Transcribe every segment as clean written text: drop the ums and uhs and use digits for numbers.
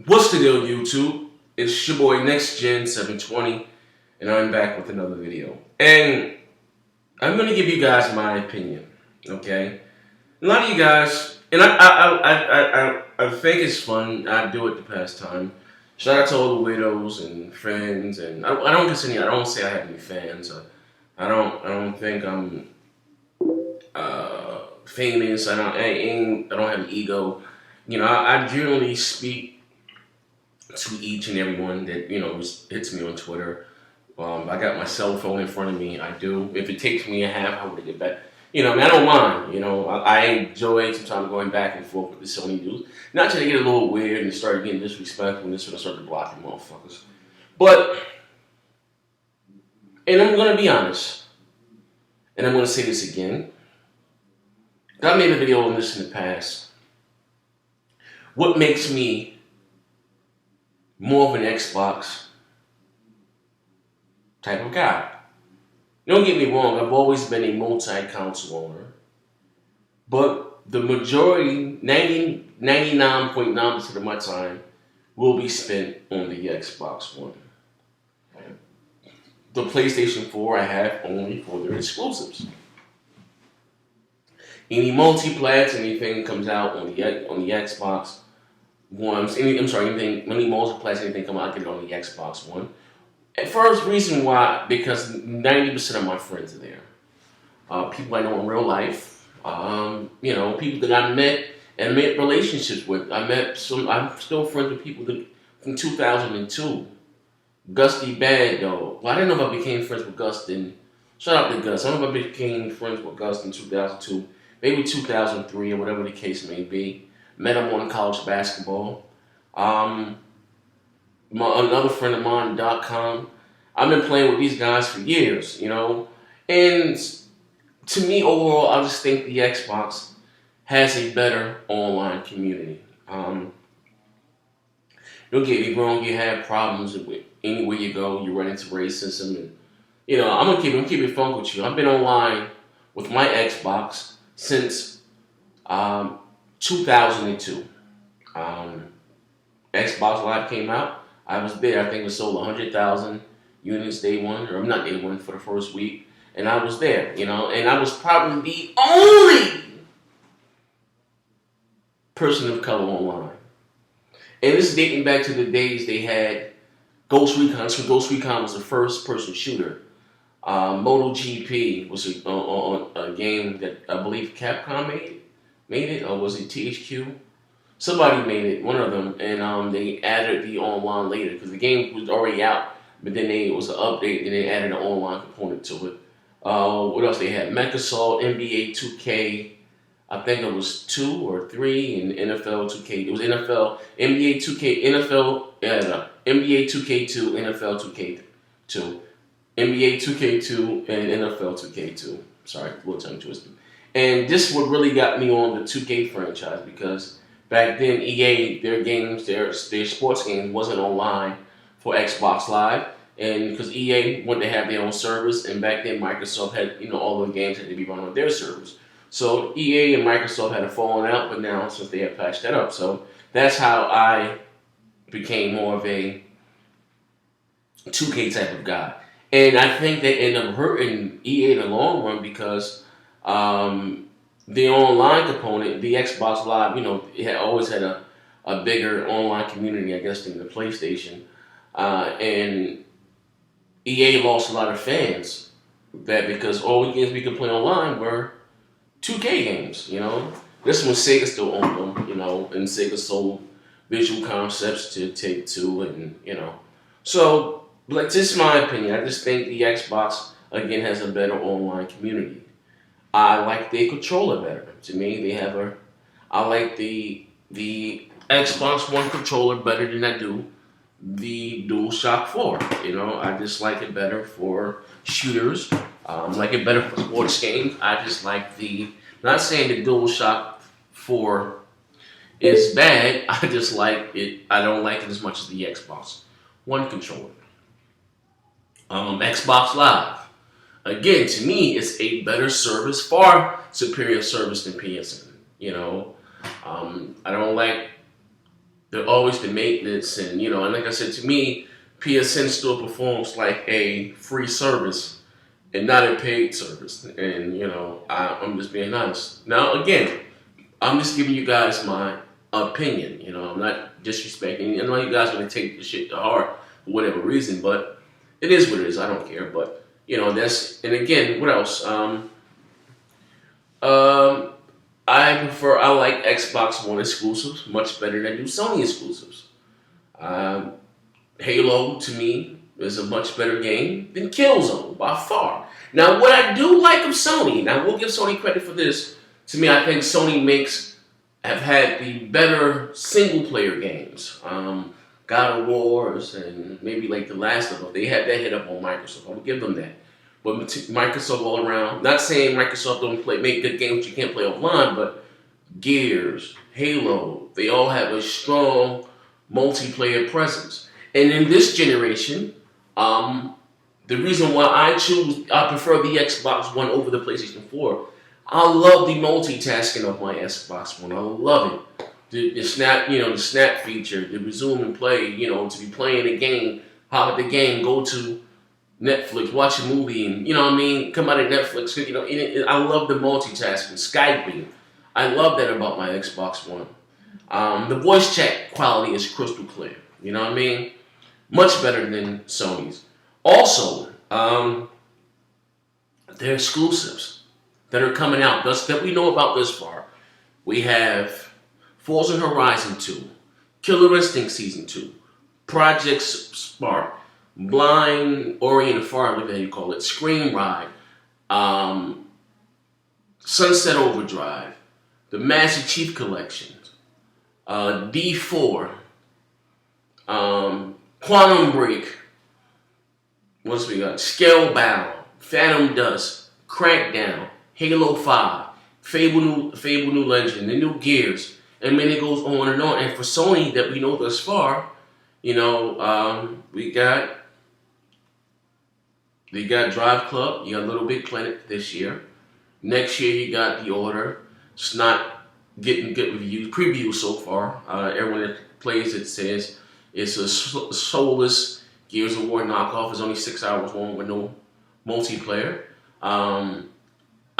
What's the deal, YouTube? It's your boy NextGen720, and I'm back with another video. And I'm gonna give you guys my opinion. Okay, a lot of you guys, and I think it's fun. I do it to pass time. Shout out to all the widows and friends, and I don't consider. I don't say I have any fans. I don't think I'm famous. I don't have an ego. I generally speak to each and everyone that hits me on Twitter. I got my cell phone in front of me. I do. If it takes me a half hour to get back, I don't mind. I enjoy sometimes going back and forth with the Sony dudes. Not till they get a little weird and start getting disrespectful and this start to block the motherfuckers. But, and I'm gonna be honest, and I'm gonna say this again. I made a video on this in the past. What makes me more of an Xbox type of guy? Don't get me wrong, I've always been a multi-console owner. But the majority, 99.9% of my time will be spent on the Xbox One. The PlayStation 4 I have only for their exclusives. Any multiplats, anything comes out on the Xbox One, any multiplats, anything come out, I get it on the Xbox One. And first reason why, because 90% of my friends are there. People I know in real life. People that I met and made relationships with. I'm still friends with people from 2002. Gusty Bad Dog. Well, I didn't know if I became friends with Gus shout out to Gus. I don't know if I became friends with Gus in 2002. Maybe 2003 or whatever the case may be. Met him on college basketball. Another friend of mine, .com. I've been playing with these guys for years, And to me, overall, I just think the Xbox has a better online community. Don't get me wrong, you have problems with anywhere you go, you run into racism, and I'm gonna keep it fun with you. I've been online with my Xbox since 2002. Xbox Live came out. I was there. I think it sold 100,000 units day one, or not day one, for the first week, and I was there. And I was probably the only person of color online. And this is dating back to the days they had Ghost Recon. So Ghost Recon was the first-person shooter. MotoGP was a game that I believe Capcom made it, or was it THQ? Somebody made it, one of them, and they added the online later because the game was already out, but then it was an update and they added an online component to it. What else they had? Microsoft, NBA 2K, I think it was 2 or 3, and NFL 2K. It was NFL, NBA 2K, NBA 2K2, NFL 2K2, NBA 2K2, and NFL 2K2. Sorry, a little tongue twisted. And this what really got me on the 2K franchise because back then EA, their games, their sports games wasn't online for Xbox Live, and because EA wanted to have their own servers, and back then Microsoft had all the games had to be run on their servers. So EA and Microsoft had a falling out, but now since they have patched that up, so that's how I became more of a 2K type of guy. And I think they ended up hurting EA in the long run because the online component, the Xbox Live, it always had a bigger online community, I guess, than the PlayStation. And EA lost a lot of fans because all the games we could play online were 2K games, This one Sega still owned them, and Sega sold Visual Concepts to Take-Two, and, So, this is my opinion. I just think the Xbox, again, has a better online community. I like the controller better. To me, I like the Xbox One controller better than I do the DualShock 4. I just like it better for shooters. I like it better for sports games. I just like not saying the DualShock 4 is bad. I just like it. I don't like it as much as the Xbox One controller. Xbox Live. Again, to me, it's a better service, far superior service than PSN. I don't like They're always the maintenance, and and like I said, to me, PSN still performs like a free service and not a paid service. And I'm just being honest. Now, again, I'm just giving you guys my opinion. I'm not disrespecting. I know you guys are gonna take the shit to heart for whatever reason, but it is what it is. I don't care. But that's, and again, what else? Um, I like Xbox One exclusives much better than I do Sony exclusives. Um, Halo to me is a much better game than Killzone by far. Now, what I do like of Sony, now we'll give Sony credit for this. To me, I think Sony have had the better single player games. God of Wars and maybe like The Last of Us. They had that hit up on Microsoft. I would give them that. But Microsoft all around. Not saying Microsoft don't make good games you can't play offline, but Gears, Halo, they all have a strong multiplayer presence. And in this generation, the reason why I prefer the Xbox One over the PlayStation 4, I love the multitasking of my Xbox One. I love it. The snap, the snap feature, the resume and play, to be playing a game, hop at the game, go to Netflix, watch a movie, and come out of Netflix. I love the multitasking, Skyping. I love that about my Xbox One. The voice chat quality is crystal clear. You know what I mean? Much better than Sony's. Also, they're exclusives that are coming out that we know about this far. We have Forza Horizon 2, Killer Instinct Season 2, Project Spark, Blind Ori and the Fire, whatever you call it, Scream Ride, Sunset Overdrive, the Master Chief Collection, D4, Quantum Break, what's we got? Scalebound, Phantom Dust, Crackdown, Halo 5, Fable New Legend, the new Gears, and then it goes on and on. And for Sony, that we know thus far, we got Drive Club, you got Little Big Planet this year. Next year you got The Order. It's not getting good reviews, previews so far. Everyone that plays it says it's a soulless Gears of War knockoff. It's only 6 hours long with no multiplayer.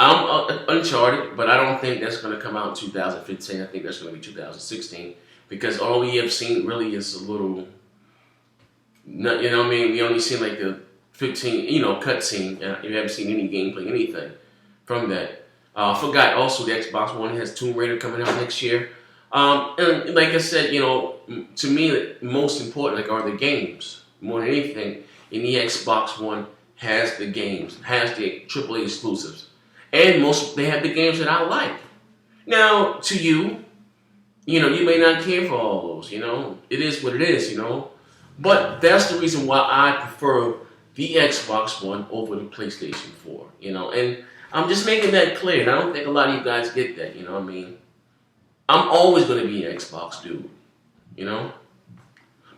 I'm Uncharted, but I don't think that's going to come out in 2015. I think that's going to be 2016 because all we have seen really is a little, we only seen like the 15, cutscene. You haven't seen any gameplay, anything from that. I forgot also the Xbox One has Tomb Raider coming out next year. And like I said, to me, most important are the games more than anything. And the Xbox One has the games, has the AAA exclusives. And they have the games that I like. Now, to you, you may not care for all those, It is what it is, But that's the reason why I prefer the Xbox One over the PlayStation 4, And I'm just making that clear. And I don't think a lot of you guys get that, I'm always going to be an Xbox dude,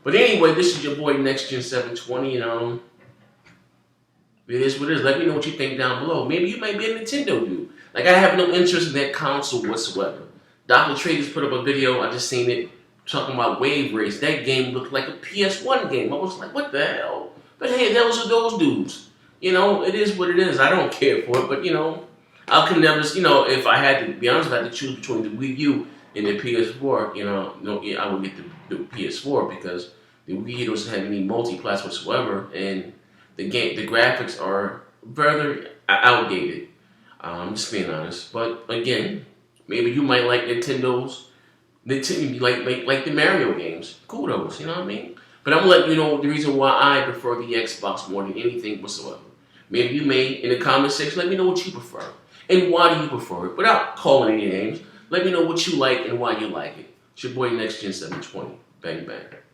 But anyway, this is your boy NextGen 720, It is what it is. Let me know what you think down below. Maybe you might be a Nintendo dude. Like, I have no interest in that console whatsoever. Dr. Traders put up a video, I just seen it, talking about Wave Race. That game looked like a PS1 game. I was like, what the hell? But hey, those are those dudes. It is what it is. I don't care for it, but, I could never, if I had to be honest, if I had to choose between the Wii U and the PS4, I would get the PS4 because the Wii U doesn't have any multi-class whatsoever, and the graphics are rather outdated. I'm just being honest. But again, maybe you might like Nintendo's, like the Mario games. Kudos, you know what I mean? But I'm gonna let you know the reason why I prefer the Xbox more than anything whatsoever. Maybe you may, in the comment section, let me know what you prefer. And why do you prefer it? Without calling any names, let me know what you like and why you like it. It's your boy NextGen 720. Bang, bang.